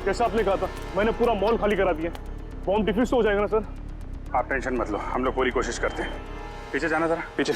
जैसा आपने कहा था, मैंने पूरा मॉल खाली करा दिया। बॉम्ब डिफ्यूज तो हो जाएगा ना सर? आप टेंशन मत लो, हम लोग पूरी कोशिश करते हैं। पीछे जाना जरा, पीछे।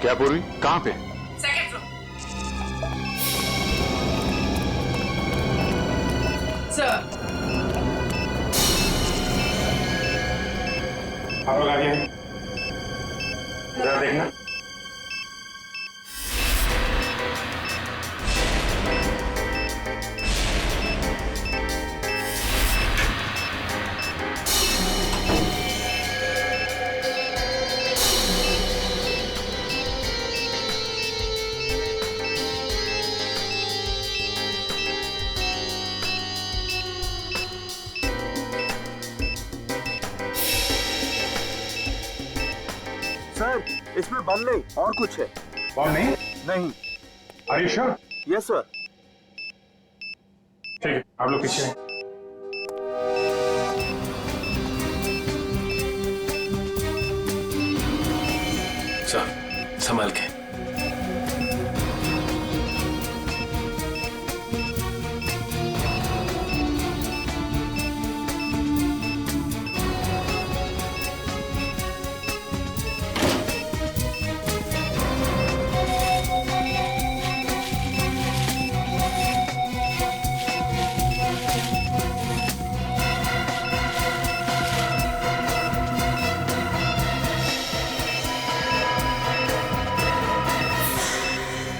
क्या पूर्वी, कहाँ पे? Second floor. सर आप लोग आगे हैं, जरा देखना। सर, इसमें बम नहीं और कुछ है। बॉम्ब नहीं? नहीं। Are you sure? Yes sir. ठीक है, आप लोग पीछे हैं। सर, संभाल के।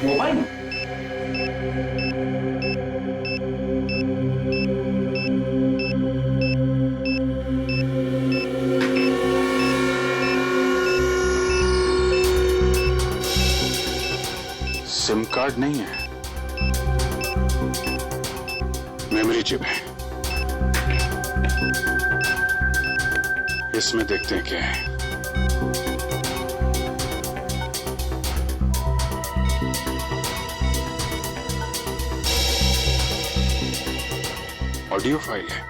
मोबाइल? सिम कार्ड नहीं है, मेमोरी चिप है। इसमें देखते हैं क्या है। ऑडियो फाइल है।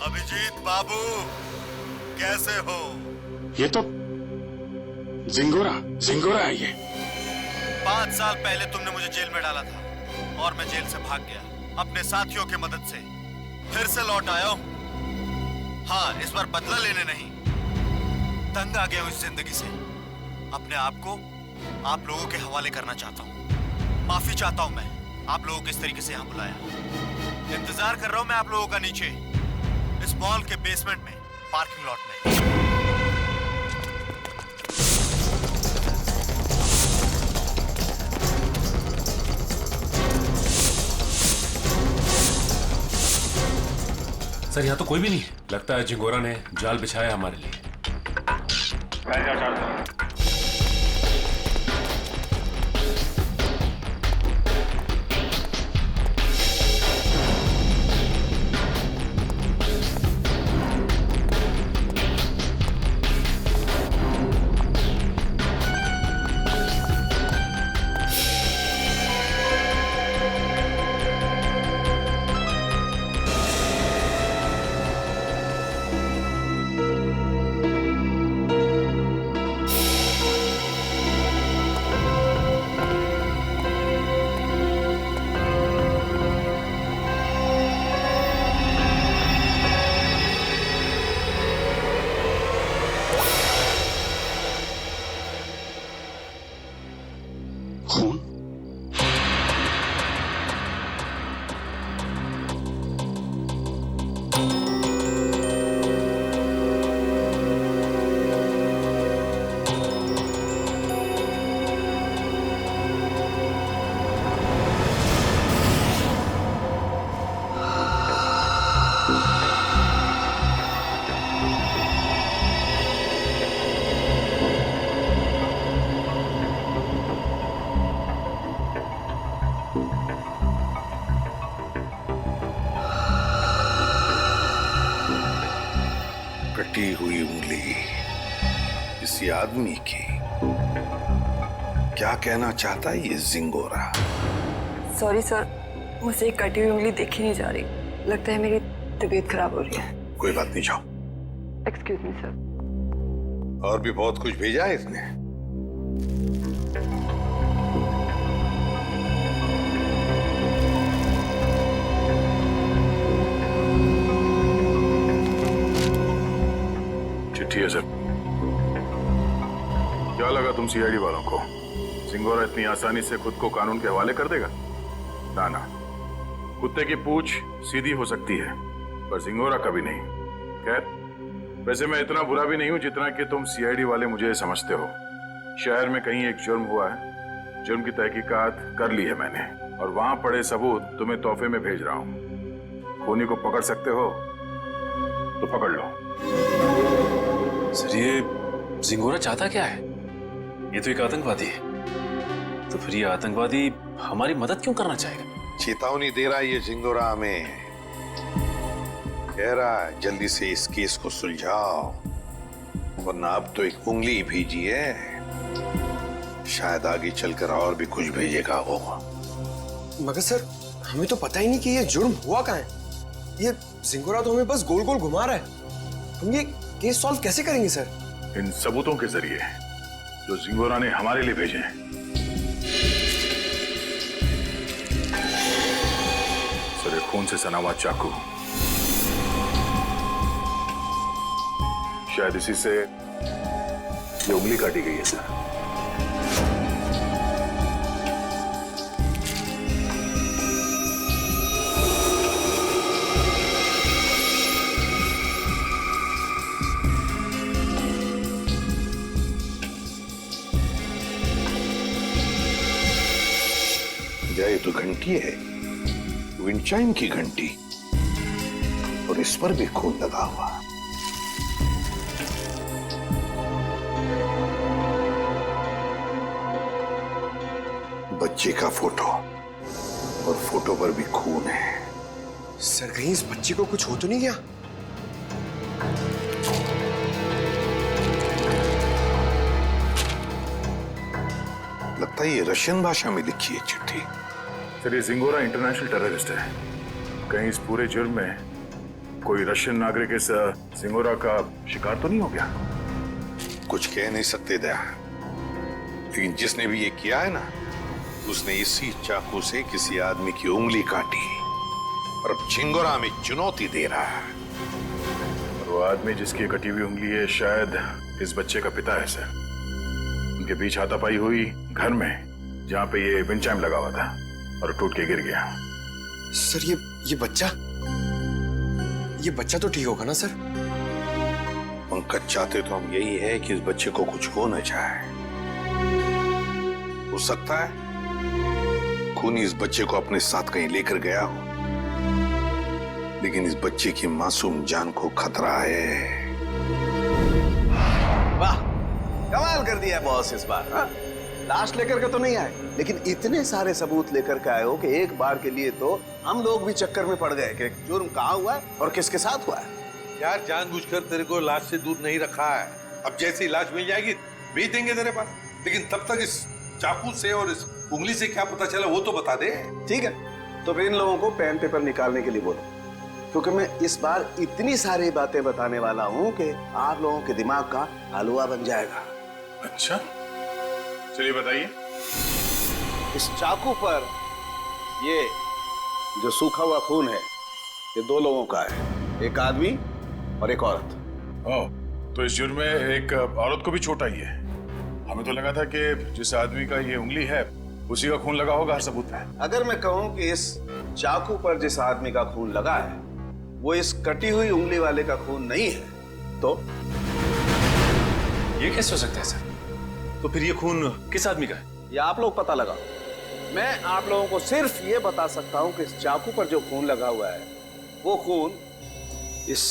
अभिजीत बाबू, कैसे हो? ये तो जिंगोरा है ये। 5 साल पहले तुमने मुझे जेल में डाला था और मैं जेल से भाग गया अपने साथियों की मदद से। फिर से लौट आया हूं। हाँ, इस बार बदला लेने नहीं, तंग आ गया हूं इस जिंदगी से। अपने आप को आप लोगों के हवाले करना चाहता हूं। माफी चाहता हूं मैं, आप लोगों को इस तरीके से यहां बुलाया। इंतजार कर रहा हूं मैं आप लोगों का नीचे, इस मॉल के बेसमेंट में, पार्किंग लॉट में। सर, यहाँ तो कोई भी नहीं है। लगता है जिंगोरा ने जाल बिछाया हमारे लिए। बैठ जाओ चारों तरफ। कटी हुई उंगली किसी आदमी की। क्या कहना चाहता है ये जिंगोरा? सॉरी सर, मुझे एक कटी हुई उंगली देखी नहीं जा रही। लगता है मेरी तबीयत खराब हो रही है। कोई बात नहीं, जाओ। Excuse me sir. और भी बहुत कुछ भेजा है इसने। चिट्ठी है सर। क्या लगा तुम सीआईडी वालों को? जिंगोरा इतनी आसानी से खुद को कानून के हवाले कर देगा? ना ना, कुत्ते की पूंछ सीधी हो सकती है पर जिंगोरा कभी नहीं। खैर, वैसे मैं इतना बुरा भी नहीं हूं जितना कि तुम सीआईडी वाले मुझे समझते हो। शहर में कहीं एक जुर्म हुआ है, जुर्म की तहकीकात कर ली है मैंने और वहां पड़े सबूत तुम्हें तोहफे में भेज रहा हूं। खूनी को पकड़ सकते हो तो पकड़ लो। सर, ये जिंगोरा चाहता क्या है? ये तो एक आतंकवादी है। तो फिर ये आतंकवादी हमारी मदद क्यों करना चाहेगा? चेतावनी दे रहा है ये जिंगोरा हमें। कह रहा है जल्दी से इस केस को सुलझाओ, वरना अब तो एक उंगली ही भेजी है, शायद आगे चलकर और भी कुछ भेजेगा वो। मगर सर, हमें तो पता ही नहीं कि ये जुर्म हुआ कहाँ है। ये जिंगोरा तो हमें बस गोल गोल घुमा रहा है। हम ये केस सॉल्व कैसे करेंगे सर? इन सबूतों के जरिए जो जिंगोरा ने हमारे लिए भेजे हैं। सर, खून से सना हुआ चाकू, शायद इसी से ये उंगली काटी गई है सर। ये तो घंटी है, विंचाइन की घंटी, और इस पर भी खून लगा हुआ। बच्चे का फोटो, और फोटो पर भी खून है। सर, कहीं इस बच्चे को कुछ हो तो नहीं गया? लगता है ये रशियन भाषा में लिखी है चिट्ठी। सर, ये जिंगोरा इंटरनेशनल टेररिस्ट है। कहीं इस पूरे जुर्म में कोई रशियन नागरिक इस जिंगोरा का शिकार तो नहीं हो गया? कुछ कह नहीं सकते दया, लेकिन जिसने भी ये किया है ना, उसने इसी चाकू से किसी आदमी की उंगली काटी और अब जिंगोरा में चुनौती दे रहा है। और वो आदमी जिसकी कटी हुई उंगली है शायद इस बच्चे का पिता है सर। उनके बीच हाथापाई हुई घर में, जहां पे ये विंड चाइम लगा हुआ था और टूट के गिर गया। सर, ये बच्चा तो ठीक होगा ना सर? पंकज, चाहते तो हम यही है कि इस बच्चे को कुछ हो न जाए। हो सकता है खूनी इस बच्चे को अपने साथ कहीं लेकर गया हो, लेकिन इस बच्चे की मासूम जान को खतरा है। वाह, कमाल कर दिया बॉस इस बार। हाँ? लाश लेकर के तो नहीं आए, लेकिन इतने सारे सबूत लेकर के आए हो कि एक बार के लिए तो हम लोग भी चक्कर में पड़ गए कि जुर्म कहाँ हुआ है और किसके साथ हुआ है। यार, जानबूझकर तेरे को लाश से दूर नहीं रखा है। अब जैसे ही लाश मिल जाएगी भेज देंगे तेरे पास, लेकिन तब तक इस चाकू से और इस उंगली से क्या पता चला वो तो बता दे। ठीक है, तो फिर इन लोगों को पेन पेपर निकालने के लिए बोलो, क्योंकि मैं इस बार इतनी सारी बातें बताने वाला हूँ कि आप लोगों के दिमाग का हलवा बन जाएगा। अच्छा, चलिए बताइए। इस चाकू पर ये जो सूखा हुआ खून है, ये दो लोगों का है, एक आदमी और एक औरत। ओह, तो इस जुर्म में एक औरत को भी चोट आई है। हमें तो लगा था कि जिस आदमी का ये उंगली है उसी का खून लगा होगा हर सबूत पे। अगर मैं कहूं कि इस चाकू पर जिस आदमी का खून लगा है वो इस कटी हुई उंगली वाले का खून नहीं है, तो ये कैसे हो सकता है सर? तो फिर ये खून किस आदमी का है? ये आप लोग पता लगाओ। मैं आप लोगों को सिर्फ ये बता सकता हूं कि इस चाकू पर जो खून लगा हुआ है वो खून इस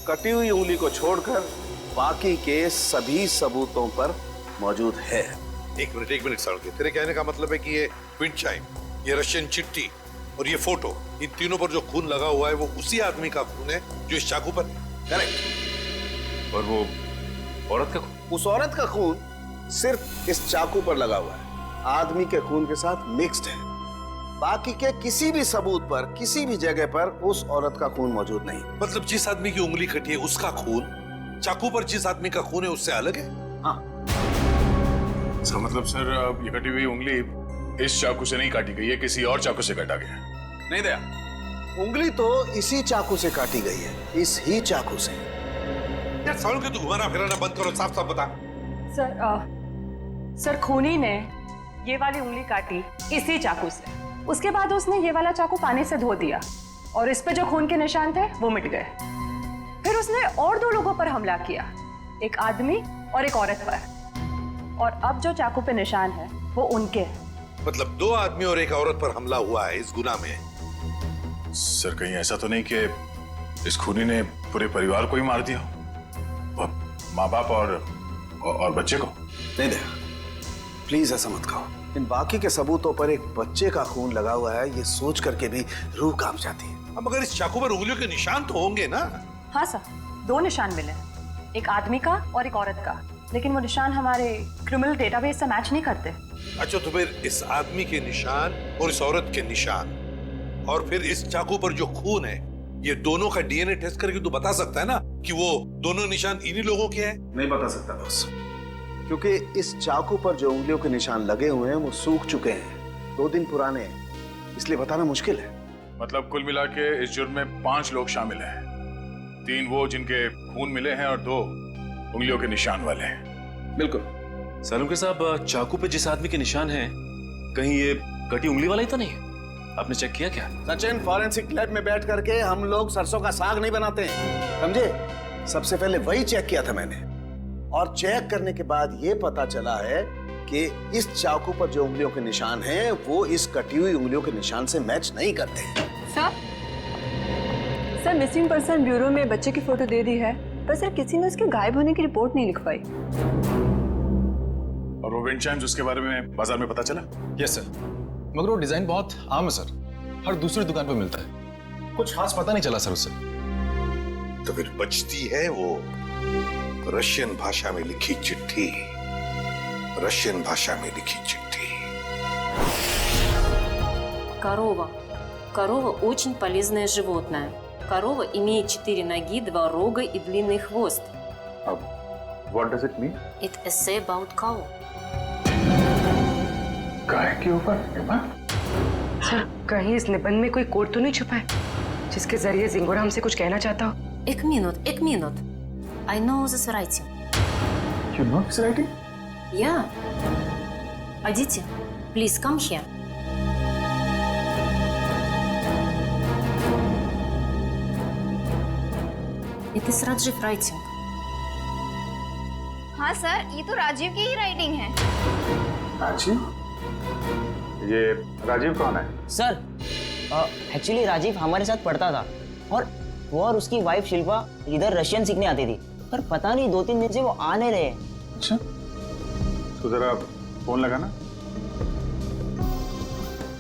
कटी हुई उंगली को छोड़कर बाकी के सभी सबूतों पर मौजूद है। एक मिनट सड़के, तेरे कहने का मतलब है कि ये विंड चाइम, ये रशियन चिट्ठी और ये फोटो, इन तीनों पर जो खून लगा हुआ है वो उसी आदमी का खून है जो इस चाकू पर है। करेक्ट। और वो औरत का खून? उस औरत का खून सिर्फ इस चाकू पर लगा हुआ है, आदमी के खून के साथ मिक्स्ड है। बाकी के किसी भी सबूत पर, किसी भी जगह पर उस औरत का खून मौजूद नहीं। मतलब जिस आदमी की उंगली कटी है उसका खून चाकू पर जिस आदमी का खून है उससे अलग है? हाँ, इसका मतलब सर ये कटी हुई उंगली इस चाकू से नहीं काटी गई है, किसी और चाकू से काटा गया। नहीं दया, उंगली तो इसी चाकू से काटी गई है, इस ही चाकू से। यार सालों के तू घुमाना फिराना बंद करो, साफ साफ बता। सर खूनी ने ये वाली उंगली काटी इसी चाकू से। उसके बाद उसने ये वाला चाकू पानी से धो दिया और इस पे जो खून के निशान थे वो मिट गए। फिर उसने और 2 लोगों पर हमला किया, एक आदमी और एक औरत पर। और अब जो चाकू पे निशान है वो उनके हैं। मतलब 2 आदमी और एक औरत पर हमला हुआ है इस गुनाह में। सर कहीं ऐसा तो नहीं कि इस खूनी ने पूरे परिवार को ही मार दिया, माँ बाप और बच्चे को? नहीं दया, प्लीज ऐसा मत कहो। इन बाकी के सबूतों पर एक बच्चे का खून लगा हुआ है, ये सोच करके भी रूह कांप जाती है। अब मगर इस चाकू पर उंगलियों के निशान तो होंगे ना? हाँ सर, 2 निशान मिले, एक आदमी का और एक औरत का, लेकिन वो निशान हमारे क्रिमिनल डेटाबेस से मैच नहीं करते। अच्छा, तो फिर इस आदमी के निशान और इस औरत के निशान और फिर इस चाकू पर जो खून है, ये दोनों का डीएनए टेस्ट करके तो बता सकता है ना कि वो दोनों निशान इन्हीं लोगों के हैं? नहीं बता सकता बॉस, क्योंकि इस चाकू पर जो उंगलियों के निशान लगे हुए हैं वो सूख चुके हैं, 2 दिन पुराने हैं, इसलिए बताना मुश्किल है। मतलब कुल मिला के इस जुर्म में 5 लोग शामिल हैं, 3 वो जिनके खून मिले हैं और 2 उंगलियों के निशान वाले हैं। बिल्कुल। सालुंके साहब, चाकू पे जिस आदमी के निशान हैं, कहीं ये कटी उंगली वाला ही तो नहीं है? आपने चेक किया क्या? सचिन, फॉरेंसिक लैब में बैठ करके हम लोग सरसों का साग नहीं बनाते हैं, समझे? सबसे पहले वही चेक किया था मैंने, और चेक करने के बाद ये पता चला है कि इस चाकू पर जो उंगलियों के निशान हैं वो इस कटी हुई उंगलियों के निशान से मैच नहीं करते। सर मिसिंग पर्सन ब्यूरो में बच्चे की फोटो दे दी है, पर सर किसी ने उसके गायब होने की रिपोर्ट नहीं लिखवाई। और वो विंड चाइम्स, उसके बारे में बाजार में पता चला? यस सर, मगर वो डिजाइन बहुत आम है सर, हर दूसरी दुकान पे मिलता है, कुछ खास पता नहीं चला सर उससे। तो फिर बचती है वो रशियन भाषा में लिखी चिट्ठी, रशियन भाषा में लिखी चिट्ठी। Корова. Корова очень полезное животное. Корова имеет 4 ноги, 2 рога и длинный хвост. What does it mean? It essay about cow. गाय के ऊपर? सर कहीं इस निबंध में कोई कोड तो नहीं छुपा है जिसके जरिए जिंगोरा हमसे कुछ कहना चाहता हो? एक minute. I know this writing. You know this writing? Yeah. Aditi, please come here. It is Rajiv writing. हाँ सर, ये तो राजीव की ही राइटिंग है। राजीव? ये राजीव कौन है? सर एक्चुअली राजीव हमारे साथ पढ़ता था और वो और उसकी वाइफ शिल्पा इधर रशियन सीखने आती थी, पर पता नहीं 2-3 दिन से वो आ नहीं रहे। अच्छा, तो जरा फोन लगाना।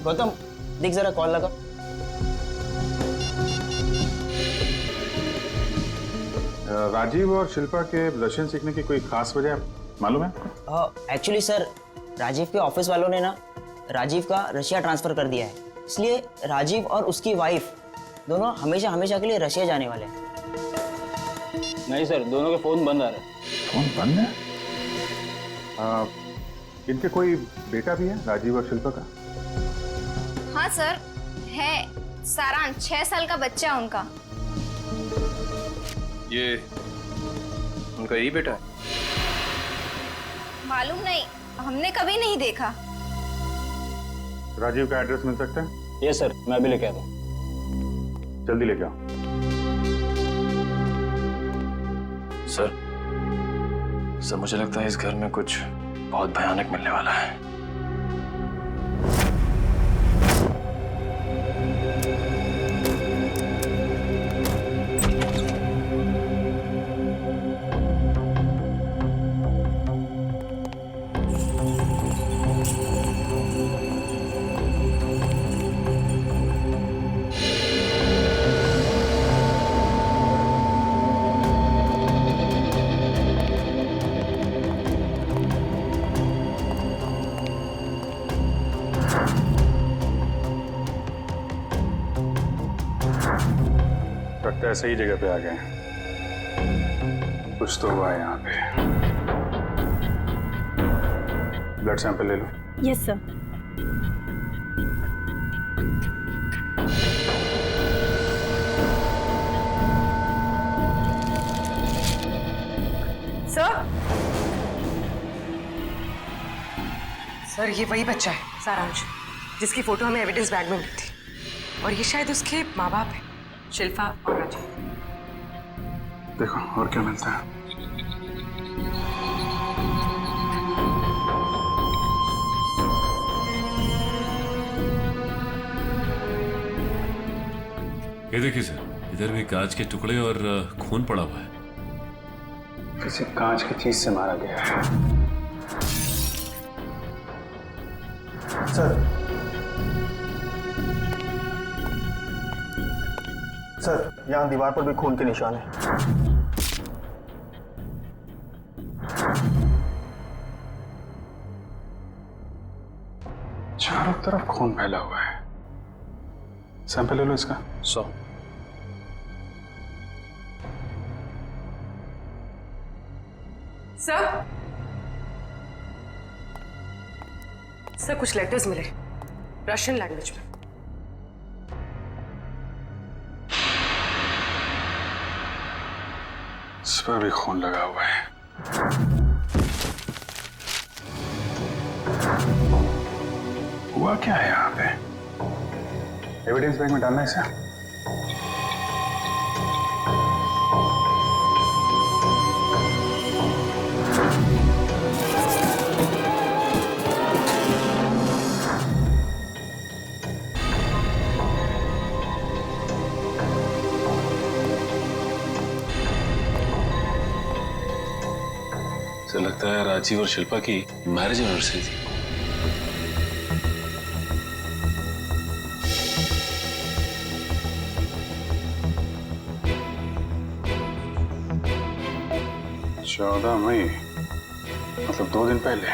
गौतम देख जरा कॉल लगा। राजीव और शिल्पा के रशियन सीखने की कोई खास वजह मालूम है? एक्चुअली सर राजीव के ऑफिस वालों ने ना राजीव का रशिया ट्रांसफर कर दिया है, इसलिए राजीव और उसकी वाइफ दोनों हमेशा हमेशा के लिए रशिया जाने वाले हैं। नहीं सर, दोनों के फोन बंद आ रहे हैं। फोन बंद है? इनके कोई बेटा भी है, राजीव और शिल्पा का? हाँ सर है, सारांश 6 साल का बच्चा है उनका। ये उनका यही बेटा है? मालूम नहीं, हमने कभी नहीं देखा। राजीव का एड्रेस मिल सकता है? यस सर, मैं अभी लेके आता हूँ। जल्दी लेके आओ। सर मुझे लगता है इस घर में कुछ बहुत भयानक मिलने वाला है। लगता है सही जगह पे आ गए हैं। कुछ तो हुआ है यहाँ पे। ब्लड सैंपल ले लो। Yes sir. सर ये वही बच्चा है सारांश, जिसकी फोटो हमें एविडेंस बैग में मिली थी, और ये शायद उसके माँ बाप है, शिल्पा और राजीव। देखो और क्या मिलता है। ये देखिए सर, इधर भी कांच के टुकड़े और खून पड़ा हुआ है। किसी कांच की चीज से मारा गया है। सर यहाँ दीवार पर भी खून के निशान है। चारों तरफ खून फैला हुआ है। सैंपल ले लो इसका। 100। सर कुछ लेटर्स मिले रशियन लैंग्वेज में। इस पर भी खून लगा हुआ है। हुआ क्या है यहाँ पे? एविडेंस बैग में डालना है इसे। लगता है राजीव और शिल्पा की मैरिज एनिवर्सरी थी। चौदह मई, मतलब 2 दिन पहले।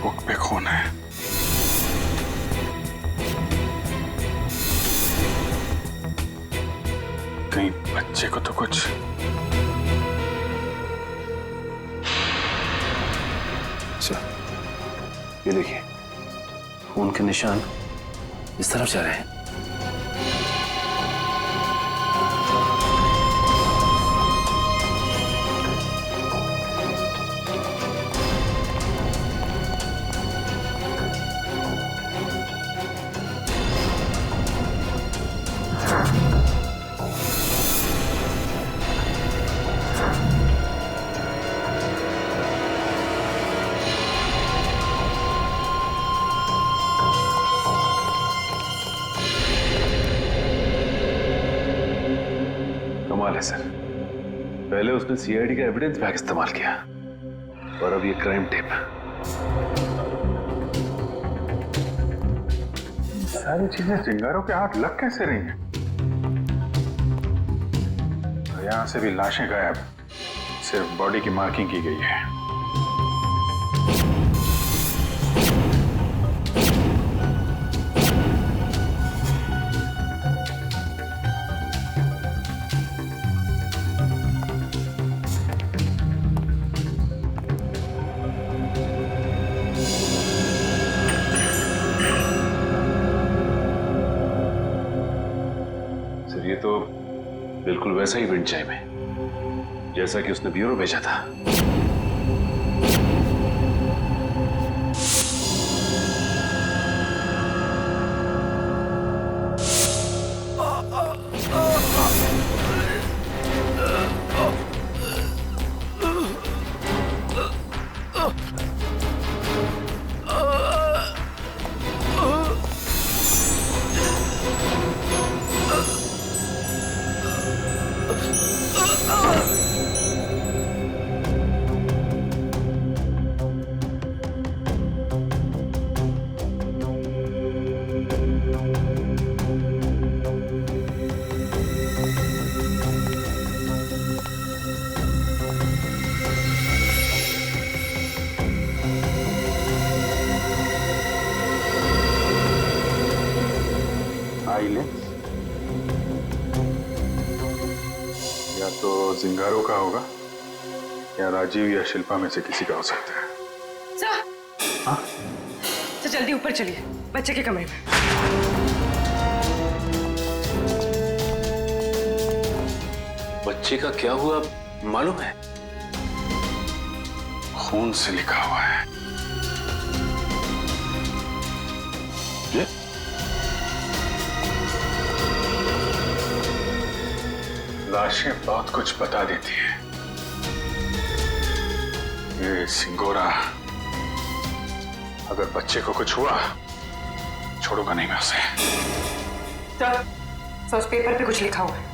बुक पे खून है। कहीं बच्चे को तो कुछ। ये देखिए खून के निशान इस तरफ जा रहे हैं। सर पहले उसने सीआईडी का एविडेंस बैग इस्तेमाल किया और अब ये क्राइम टेप। सारी चीजें चिंगारों के हाथ लग कैसे रही हैं? तो यहां से भी लाशें गायब, सिर्फ बॉडी की मार्किंग की गई है। ये तो बिल्कुल वैसा ही विंड चाइम है जैसा कि उसने ब्यूरो भेजा था। जिंगारो का होगा या राजीव या शिल्पा में से किसी का हो सकता है। सर, हाँ? तो जल्दी ऊपर चलिए, बच्चे के कमरे में। बच्चे का क्या हुआ मालूम है? खून से लिखा हुआ है। ये? लाशें बहुत कुछ बता देती है। ये सिंगोरा अगर बच्चे को कुछ हुआ छोड़ूंगा नहीं मैं उसे। सर, उस पेपर पे कुछ लिखा हुआ है।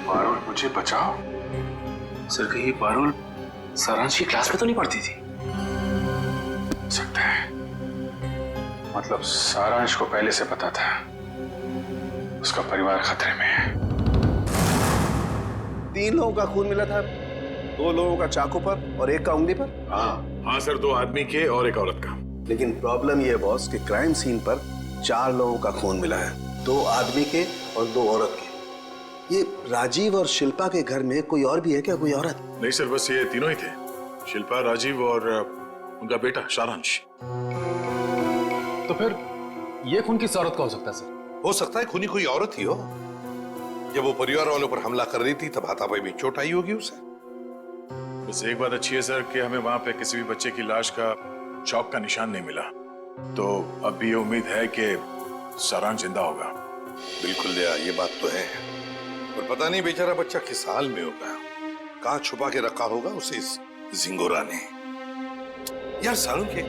पारुल मुझे बचाओ। सर कहीं पारुल सारांश की क्लास में तो नहीं पढ़ती थी? सकता है, मतलब सारांश को पहले से पता था उसका परिवार खतरे में है। 3 लोगों का खून मिला था, 2 लोगों का चाकू पर और 1 का उंगली पर। हाँ सर, 2 आदमी के और 1 औरत का। लेकिन प्रॉब्लम ये है बॉस कि क्राइम सीन पर 4 लोगों का खून मिला है, 2 आदमी के और 2 औरत के। ये राजीव और शिल्पा के घर में कोई और भी है क्या, कोई औरत? नहीं सर, बस ये तीनों ही थे, शिल्पा, राजीव और उनका बेटा सारांश। तो फिर ये खून किस औरत का हो सकता है सर? हो सकता है खूनी कोई औरत ही हो। जब वो परिवार वालों पर हमला कर रही थी तब हाथापाई में चोट आई होगी उसे। बस एक बात अच्छी है सर कि हमें वहां पे किसी भी बच्चे की लाश का चौक का निशान नहीं मिला, तो अब भी ये उम्मीद है कि सारांश जिंदा होगा। बिल्कुल दया, ये बात तो है, पर पता नहीं बेचारा बच्चा किस हाल में होगा, कहाँ छुपा के रखा होगा उसे इस जिंगोरा ने। यार सारुण के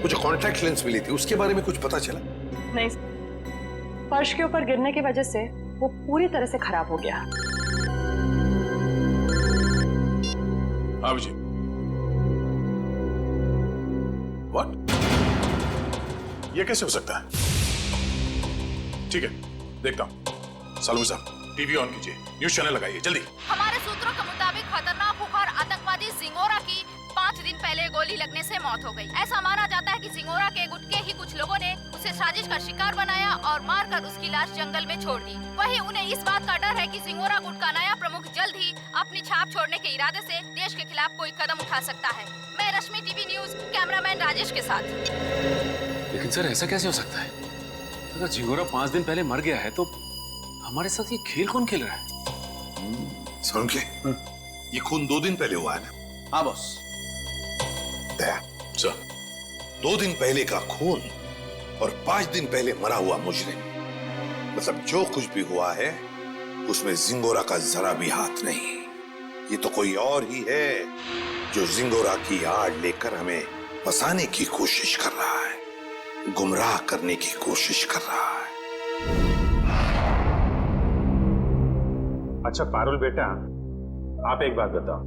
वो जो कॉन्टैक्ट लेंस मिली थी उसके बारे में कुछ पता चला? नहीं, फर्श के ऊपर गिरने की वजह से वो पूरी तरह से खराब हो गया। हाँ जी। व्हाट? ये कैसे हो सकता है? ठीक है, देखता हूं। सालू साहब, टीवी ऑन कीजिए, न्यूज चैनल लगाइए जल्दी। हमारे सूत्रों के मुताबिक खतरनाक खुखार आतंकवादी जिंगोरा की 5 दिन पहले गोली लगने से मौत हो गई। ऐसा माना जाता है कि जिंगोरा के गुट के ही कुछ लोगों ने उसे साजिश का शिकार बनाया और मारकर उसकी लाश जंगल में छोड़ दी। वहीं उन्हें इस बात का डर है कि जिंगोरा गुट का नया प्रमुख जल्द ही अपनी छाप छोड़ने के इरादे से देश के खिलाफ कोई कदम उठा सकता है। मैं रश्मि, टीवी न्यूज, कैमरामैन राजेश के साथ। लेकिन सर ऐसा कैसे हो सकता है? अगर जिंगोरा 5 दिन पहले मर गया है तो हमारे साथ ये खेल कौन खेल रहा है? सारुण के ये खून 2 दिन पहले हुआ है ना? हाँ बॉस। दया सर, 2 दिन पहले का खून और 5 दिन पहले मरा हुआ मुजरिम, मतलब जो कुछ भी हुआ है उसमें जिंगोरा का जरा भी हाथ नहीं। ये तो कोई और ही है जो जिंगोरा की आड़ लेकर हमें फंसाने की कोशिश कर रहा है, गुमराह करने की कोशिश कर रहा है। अच्छा पारुल बेटा, आप एक बात बताओ,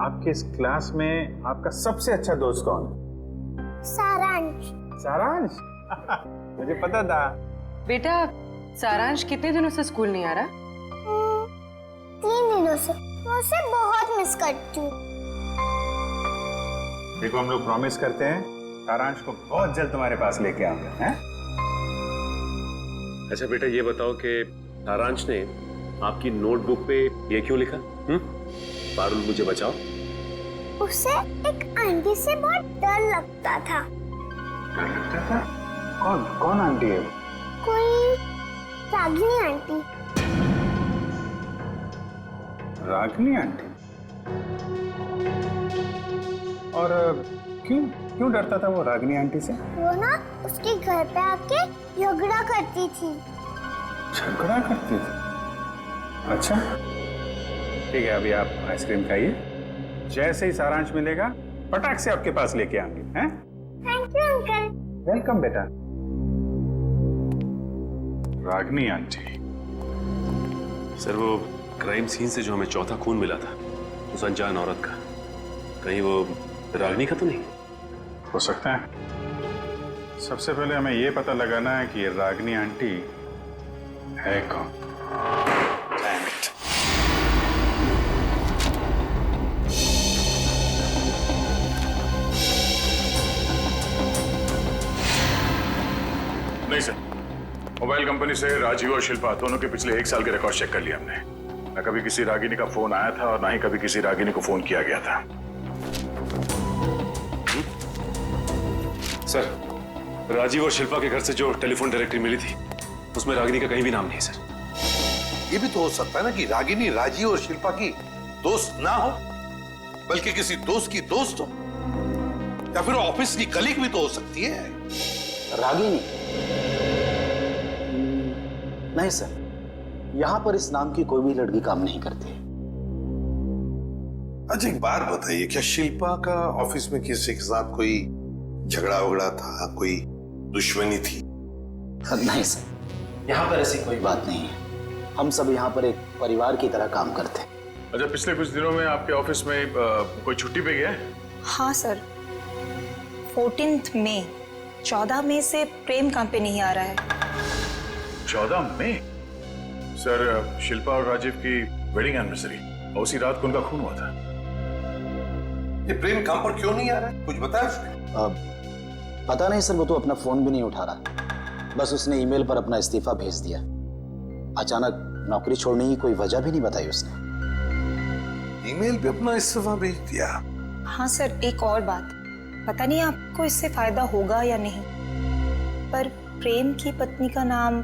आपके इस क्लास में आपका सबसे अच्छा दोस्त कौन है? सारांश। सारांश? मुझे पता था। बेटा, सारांश कितने दिनों से स्कूल नहीं आ रहा? 3 दिनों से। मैं उसे बहुत मिस करती हूँ। देखो, हम लोग प्रॉमिस करते हैं सारांश को बहुत जल्द तुम्हारे पास लेके आऊंगा, हैं? अच्छा बेटा, ये बताओ कि सारांश ने आपकी नोटबुक पे ये क्यों लिखा? पारुल मुझे बचाओ। उसे एक आंटी से बहुत डर लगता था। डर लगता था? कौन आंटी है? कोई रागिनी आंटी। रागिनी आंटी? और क्यों डरता था वो रागिनी आंटी से? वो ना उसके घर पे आके झगड़ा करती थी। झगड़ा करती थी? अच्छा ठीक है, अभी आप आइसक्रीम खाइए, जैसे ही सारांश मिलेगा फटाक से आपके पास लेके आएंगे, हैं? Thank you uncle. वेलकम बेटा। रागिनी आंटी। सर, वो क्राइम सीन से जो हमें चौथा खून मिला था उस अनजान औरत का, कहीं वो रागिनी का तो नहीं? हो सकता है। सबसे पहले हमें ये पता लगाना है कि ये रागिनी आंटी है कौन। नहीं सर, मोबाइल कंपनी से राजीव और शिल्पा दोनों के पिछले 1 साल के रिकॉर्ड चेक कर लिया हमने। न कभी किसी रागिनी का फोन आया था और ना ही कभी किसी रागिनी को फोन किया गया था। सर, राजीव और शिल्पा के घर से जो टेलीफोन डायरेक्टरी मिली थी उसमें रागिनी का कहीं भी नाम नहीं है सर। ये भी तो हो सकता है ना कि रागिनी राजीव और शिल्पा की दोस्त ना हो, बल्कि किसी दोस्त की दोस्त हो, या फिर ऑफिस की कलीग भी तो हो सकती है। रागिनी? नहीं सर, यहां पर इस नाम की कोई भी लड़की काम नहीं करती। अच्छा एक बात बताइए, क्या शिल्पा का ऑफिस में किसी के साथ कोई झगड़ा वगड़ा था, कोई दुश्मनी थी? नहीं सर, यहाँ पर ऐसी कोई बात नहीं है। हम सब यहाँ पर एक परिवार की तरह काम करते हैं। अच्छा, पिछले कुछ दिनों में आपके ऑफिस में कोई छुट्टी पे गया है? हाँ सर, 14 मई 14 मई से प्रेम काम पे नहीं आ रहा है। 14 मई? सर, शिल्पा और राजीव की वेडिंग एनिवर्सरी और उसी रात को उनका खून हुआ था। ये प्रेम काम पर क्यों नहीं आ रहा है, कुछ बताया उसने? पता नहीं सर, वो तो अपना फोन भी नहीं उठा रहा। बस उसने ईमेल पर अपना इस्तीफा भेज दिया। अचानक नौकरी छोड़ने की कोई वजह भी नहीं बताई उसने। ईमेल पे अपना इस्तीफा भेज दिया? हाँ सर, एक और बात, पता नहीं आपको इससे फायदा होगा या नहीं, पर प्रेम की पत्नी का नाम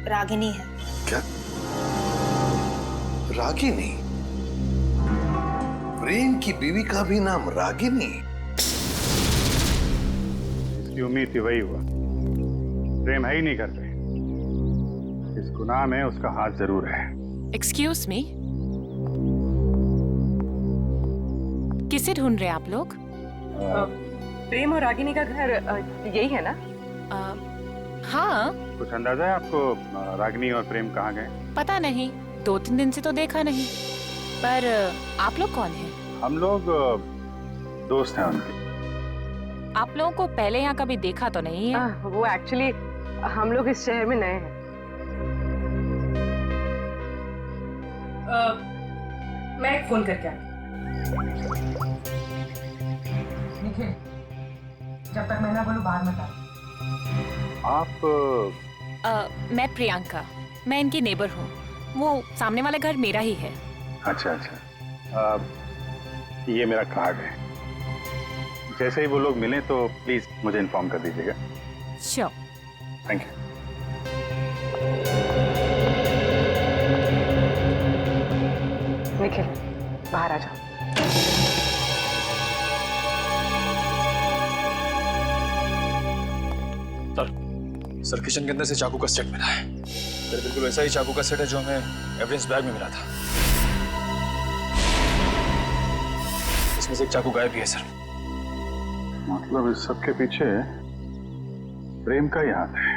रागिनी है। क्या? रागिनी? प्रेम की बीवी का भी नाम रागिनी? इसकी उम्मीद थी, वही हुआ। प्रेम है ही नहीं घर पे। इस गुनाह में उसका हाथ जरूर है। एक्सक्यूज मी, किसे ढूंढ रहे हैं आप लोग? प्रेम और रागिनी का घर यही है ना? हाँ। कुछ अंदाजा है आपको रागिनी और प्रेम कहाँ गए? पता नहीं, 2-3 दिन से तो देखा नहीं। पर आप लोग कौन हैं? हम लोग दोस्त हैं उनके। आप लोगों को पहले यहाँ कभी देखा तो नहीं है? वो एक्चुअली हम लोग इस शहर में नए हैं। मैं एक फोन करके आती। जब तक मैं ना बोलूं बाहर मत आ। आप? मैं प्रियंका, मैं इनकी नेबर हूँ। वो सामने वाला घर मेरा ही है। अच्छा अच्छा, ये मेरा कार्ड है। जैसे ही वो लोग मिलें तो प्लीज मुझे इन्फॉर्म कर दीजिएगा। श्योर। Thank you. निखिल, बाहर आ जाओ। सर, किचन के अंदर से चाकू का सेट मिला है। सर, बिल्कुल वैसा ही चाकू का सेट है जो हमें एविडेंस बैग में मिला था। इसमें से एक चाकू गायब भी है सर। मतलब इस सब के पीछे प्रेम का ही हाथ है।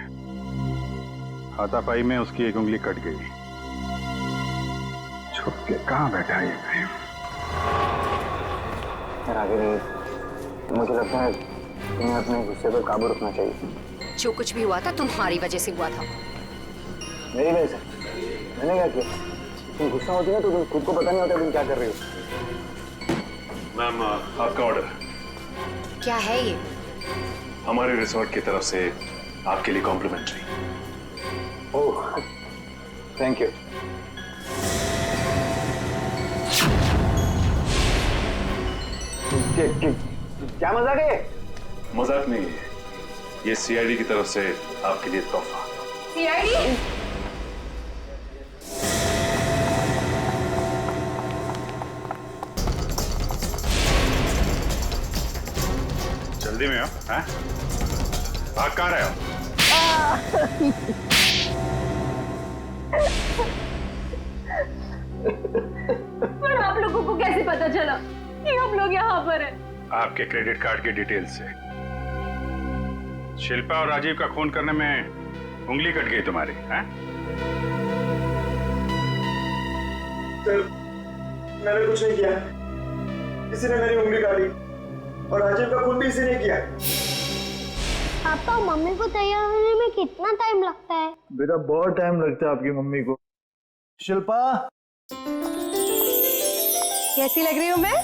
हाथापाई में उसकी एक उंगली कट गई। छुप के कहाँ बैठा है ये प्रेम? रागिनी, मुझे लगता है तुम्हें अपने गुस्से पर काबू रखना चाहिए। जो कुछ भी हुआ था तुम्हारी वजह से हुआ था। मेरी वजह से? मैंने क्या किया? तुम गुस्सा होती है तो तुम खुद को पता नहीं होता तुम क्या कर रही हो। मैम, आपका ऑर्डर। क्या है ये? हमारे रिसोर्ट की तरफ से आपके लिए कॉम्प्लीमेंट्री। Oh, thank you. क्या मजाक है? मजाक नहीं है, ये सीआईडी की तरफ से आपके लिए तोहफा। सीआईडी? जल्दी में हो? हैं? भाग कहाँ रहे हो? पर आप लोगों को कैसे पता चला कि हम लोग यहाँ पर हैं? आपके क्रेडिट कार्ड की डिटेल्स से। शिल्पा और राजीव का खून करने में उंगली कट गई तुम्हारी, हैं? सर, मैंने कुछ नहीं किया। किसी ने मेरी उंगली काटी और राजीव का खून भी इसी ने किया। पापा, मम्मी को तैयार होने में कितना टाइम लगता है? बेटा, बहुत टाइम लगता है आपकी मम्मी को। शिल्पा, कैसी लग रही हूँ मैं?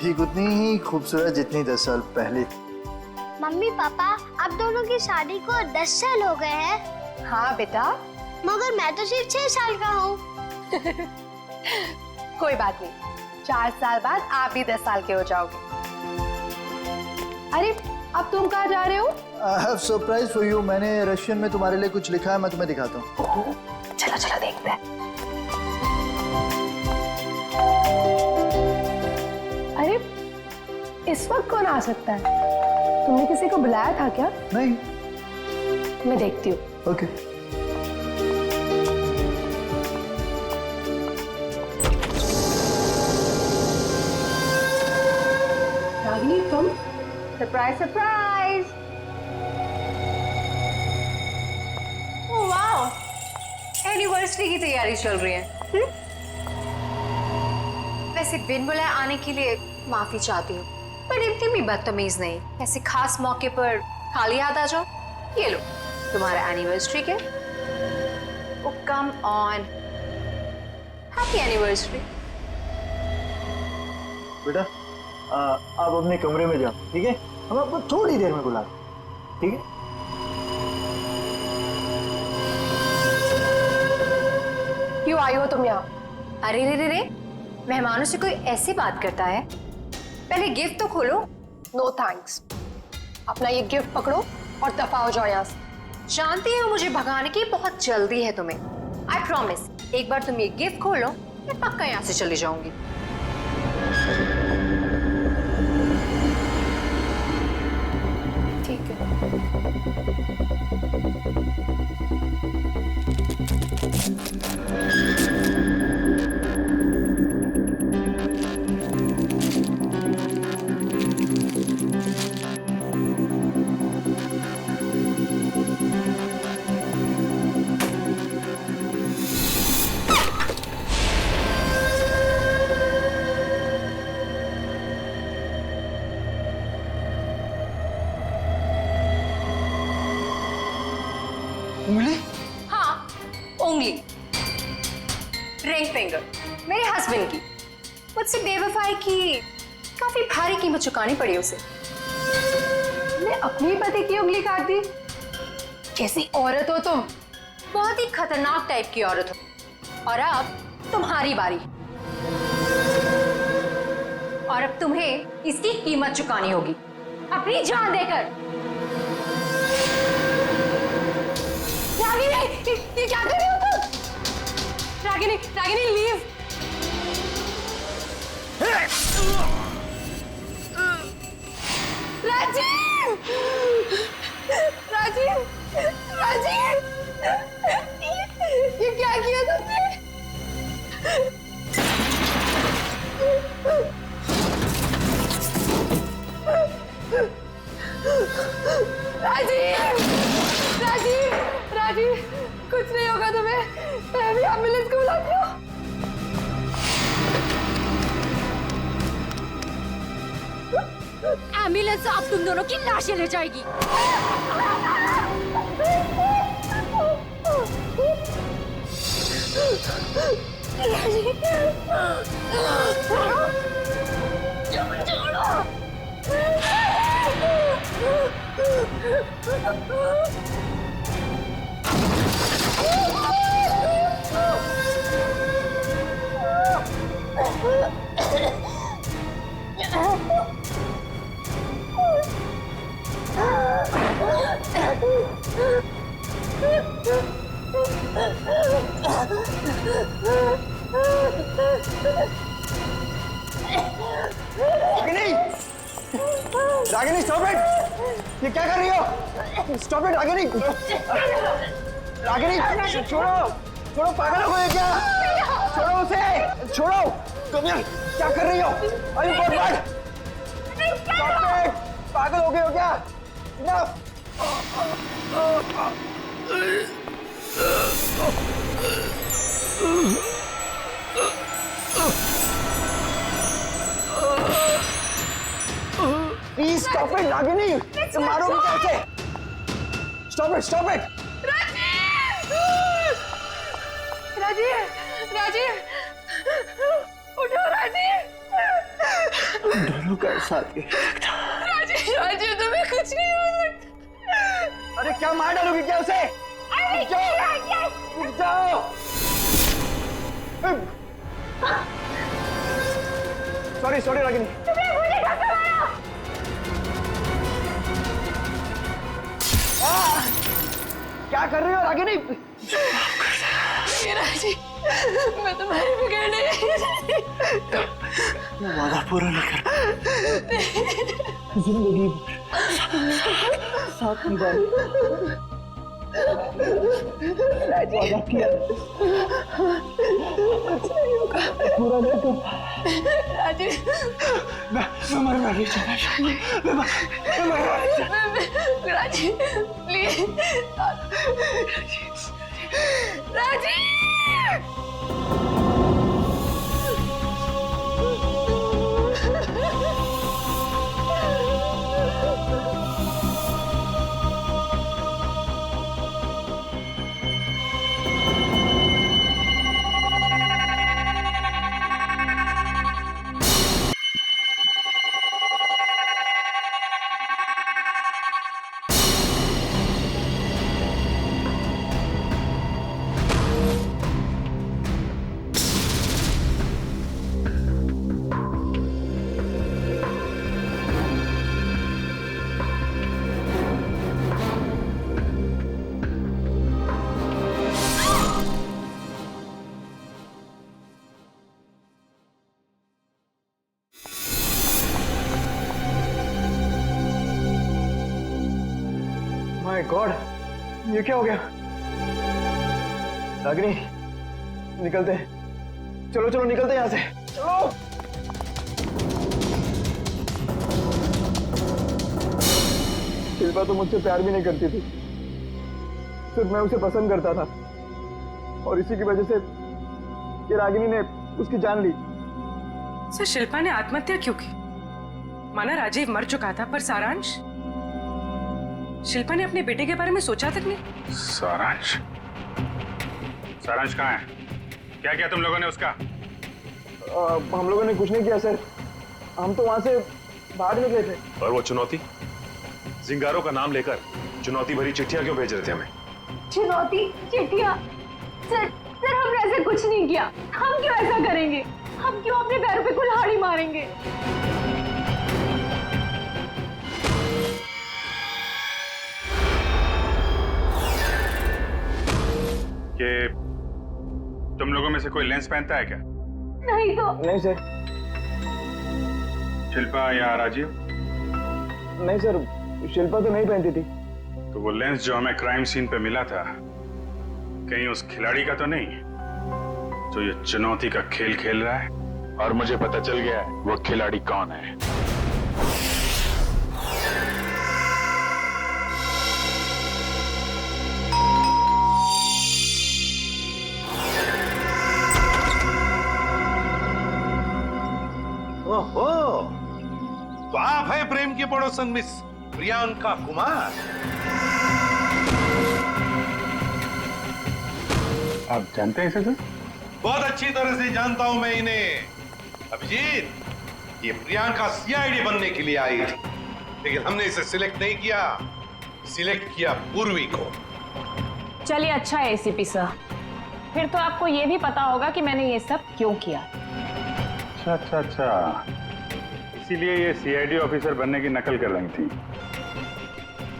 ठीक उतनी ही खूबसूरत जितनी 10 साल पहले। मम्मी पापा आप दोनों की शादी को 10 साल हो गए हैं। हाँ बेटा। मगर मैं तो सिर्फ 6 साल का हूँ। कोई बात नहीं, 4 साल बाद आप भी 10 साल के हो जाओगे। अरे अब तुम कहाँ जा रहे हो? I have surprise for you। मैंने रशियन में तुम्हारे लिए कुछ लिखा है, मैं तुम्हें दिखाता हूँ। चलो चलो देखते हैं। अरे इस वक्त कौन आ सकता है? तुमने किसी को बुलाया था क्या? नहीं। मैं देखती हूँ। ओके। रागिनी तुम? Surprise surprise. Oh wow, anniversary की तैयारी चल रही है। वैसे बिन बुलाए आने के लिए माफी चाहती हूँ, पर इतनी भी बदतमीज नहीं। ऐसे खास मौके पर खाली हाथ आ जाओ। ये लो तुम्हारा एनिवर्सरी के। ओ कम ऑन, हैप्पी एनिवर्सरी। बेटा आप अपने कमरे में जाओ, ठीक है? हम आपको थोड़ी देर में बुला रहे हैं, ठीक है? क्यों आई हो तुम यहाँ? अरे रे रे रे, मेहमानों से कोई ऐसी बात करता है? पहले गिफ्ट तो खोलो। नो थैंक्स, अपना ये गिफ्ट पकड़ो और दफा हो जाओ यहाँ से। जानती हो मुझे भगाने की बहुत जल्दी है तुम्हें। आई प्रॉमिस, एक बार तुम ये गिफ्ट खोलो मैं पक्का यहाँ से चली जाऊंगी। ठीक है। उंगली? हाँ, उंगली, रिंग फिंगर, मेरे हस्बैंड की। मुझसे बेवफाई की काफी भारी कीमत चुकानी पड़ी उसे। मैं अपनी पति की उंगली काट दी? कैसी औरत हो तुम? बहुत ही खतरनाक टाइप की औरत हो। और अब तुम्हारी बारी, और अब तुम्हें इसकी कीमत चुकानी होगी अपनी जान देकर। रागिनी, ये क्या कर रही हो तुम? रागिनी, रागिनी लीव। राजीव, राजीव, राजीव, ये क्या किया तुमने? राजीव, राजीव, राजीव, कुछ नहीं होगा तुम्हें। मैं अभी एम्बुलेंस को बुलाती हूँ। एम्बुलेंस अब तुम दोनों की लाशें ले जाएगी। Ragini, Ragini stop it! ये क्या कर रही हो? Stop it Ragini! रागिनी छोड़ो, छोड़ो, पागल हो गए क्या? छोड़ो उसे, छोड़ो! तुम यार क्या कर रही हो? अरे बहुत स्टॉप इट! पागल हो गए हो क्या? Enough! Please stop it Ragini! तुम मारोगे कैसे? Stop it, stop it! Rajiv, Rajiv, उठो राजीव। दोनों का साथ राजीव राजीव तुम्हें कुछ नहीं हो सकता। अरे क्या मार डालोगी क्या उसे? रुक जाओ। Sorry sorry Ragini. क्या कर रही हो रागिनी? राजीव मैं तुम्हारे बगैर नहीं। वादा पूरा नहीं कर जिंदगी साथ निभाई। वादा किया पूरा नहीं कर। राजीव मैं मरना नहीं चाहता। मैं मरना नहीं चाहता। Rajiv please Rajiv. My god, ये क्या हो गया? रागिनी निकलते हैं। चलो चलो निकलते हैं यहाँ से। चलो। शिल्पा तो मुझसे प्यार भी नहीं करती थी, सिर्फ मैं उसे पसंद करता था और इसी की वजह से ये रागिनी ने उसकी जान ली। सर शिल्पा ने आत्महत्या क्यों की? माना राजीव मर चुका था, पर सारांश? शिल्पा ने अपने बेटे के बारे में सोचा तक नहीं। सारांश? सारांश कहाँ है? क्या किया तुम लोगों ने उसका? हम लोगों ने कुछ नहीं किया सर, हम तो वहां से बाहर निकले थे। और वो चुनौती, जिंगारों का नाम लेकर चुनौती भरी चिट्ठियां क्यों भेज रहे थे हमें? चुनौती चिट्ठियां? सर सर हमने ऐसा कुछ नहीं किया। हम क्यों ऐसा करेंगे? हम क्यों अपने पैर पे कुल्हाड़ी मारेंगे? कि तुम लोगों में से कोई लेंस पहनता है क्या? नहीं तो। नहीं सर। शिल्पा या राजीव? नहीं सर, शिल्पा तो नहीं पहनती थी। तो वो लेंस जो हमें क्राइम सीन पे मिला था, कहीं उस खिलाड़ी का तो नहीं जो ये चुनौती का खेल खेल रहा है? और मुझे पता चल गया है वो खिलाड़ी कौन है। ओहो, तो आप है प्रेम की पड़ोसन मिस प्रियंका कुमार। आप जानते हैं इसे सर? बहुत अच्छी तरह से जानता हूं मैं इन्हें। अभिजीत, ये प्रियंका सीआईडी बनने के लिए आई थी, लेकिन हमने इसे सिलेक्ट नहीं किया, सिलेक्ट किया पूर्वी को। चलिए अच्छा है एसीपी सर, फिर तो आपको ये भी पता होगा कि मैंने ये सब क्यों किया। अच्छा, इसीलिए ये सीआईडी ऑफिसर बनने की नकल कर रही थी।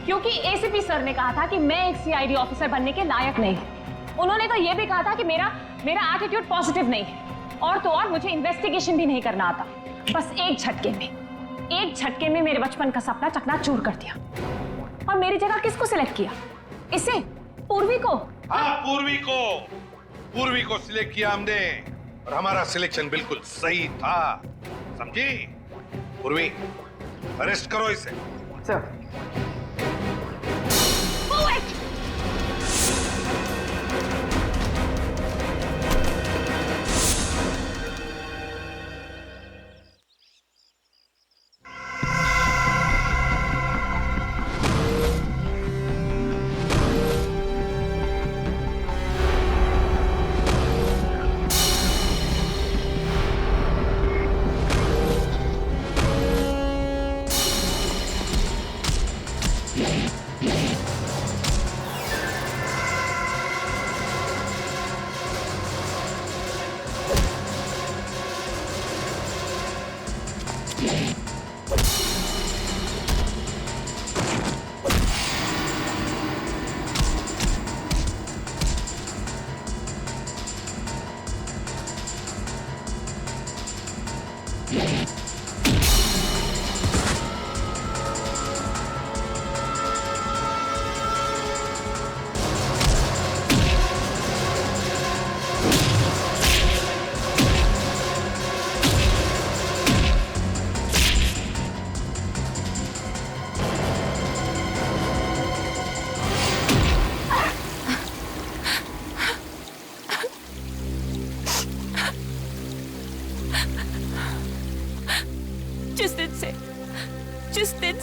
क्योंकि एसीपी सर ने कहा था कि मैं एक सीआईडी ऑफिसर बनने के लायक नहीं हूं। उन्होंने तो ये भी कहा था कि मेरा एटीट्यूड पॉजिटिव नहीं है, और तो और मुझे इन्वेस्टिगेशन भी नहीं करना आता। बस एक झटके में मेरे बचपन का सपना चकनाचूर कर दिया। और मेरी जगह किसको सिलेक्ट किया? इसे? पूर्वी को? हाँ, पूर्वी को सिलेक्ट किया हमने, और हमारा सिलेक्शन बिल्कुल सही था, समझी? पूर्वी, अरेस्ट करो इसे। सर।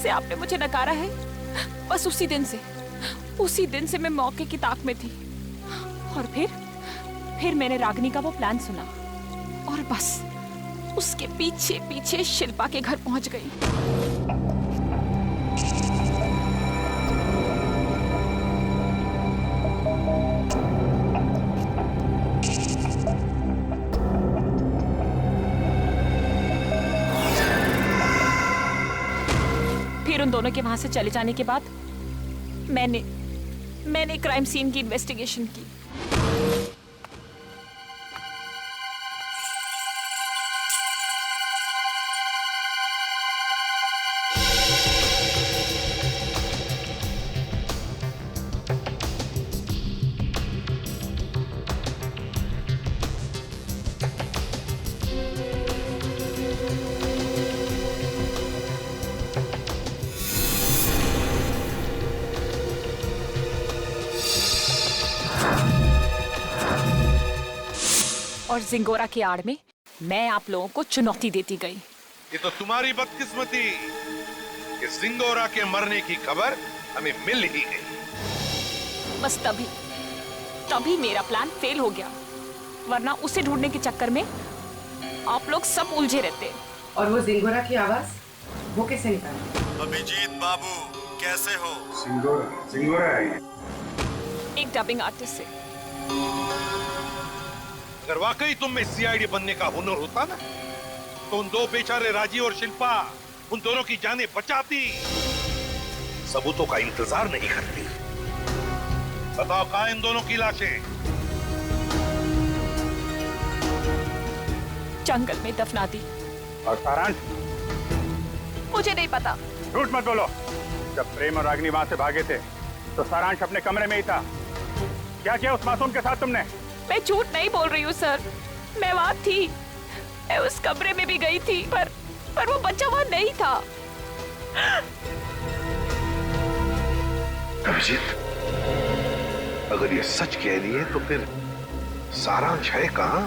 से आपने मुझे नकारा है, बस उसी दिन से मैं मौके की ताक में थी। और फिर मैंने रागिनी का वो प्लान सुना और बस उसके पीछे पीछे शिल्पा के घर पहुंच गई। फिर उन दोनों के वहां से चले जाने के बाद मैंने क्राइम सीन की इन्वेस्टिगेशन की। और जिंगोरा की आड़ में मैं आप लोगों को चुनौती देती गई। ये तो तुम्हारी बदकिस्मती कि जिंगोरा के मरने की खबर हमें मिल ही गई। बस तभी मेरा प्लान फेल हो गया, वरना उसे ढूंढने के चक्कर में आप लोग सब उलझे रहते। और वो जिंगोरा की आवाज वो कैसे निकाली? अभिजीत बाबू कैसे हो? जिंगोरा है एक डबिंग आर्टिस्ट से। अगर वाकई तुम में सीआईडी बनने का हुनर होता ना, तो उन दो बेचारे राजीव और शिल्पा, उन दोनों की जानें बचाती, सबूतों का इंतजार नहीं करती। बताओ कहां इन दोनों की लाशें? जंगल में दफना दी। और सारांश? मुझे नहीं पता। झूठ मत बोलो। जब प्रेम और रागिनी वहां से भागे थे तो सारांश अपने कमरे में ही था। क्या किया उस मासूम के साथ तुमने? मैं झूठ नहीं बोल रही हूँ सर, मैं वहां थी, मैं उस कमरे में भी गई थी, पर वो बच्चा वहां नहीं था। अभिजीत, अगर ये सच कह रही है तो फिर सारांश है कहां?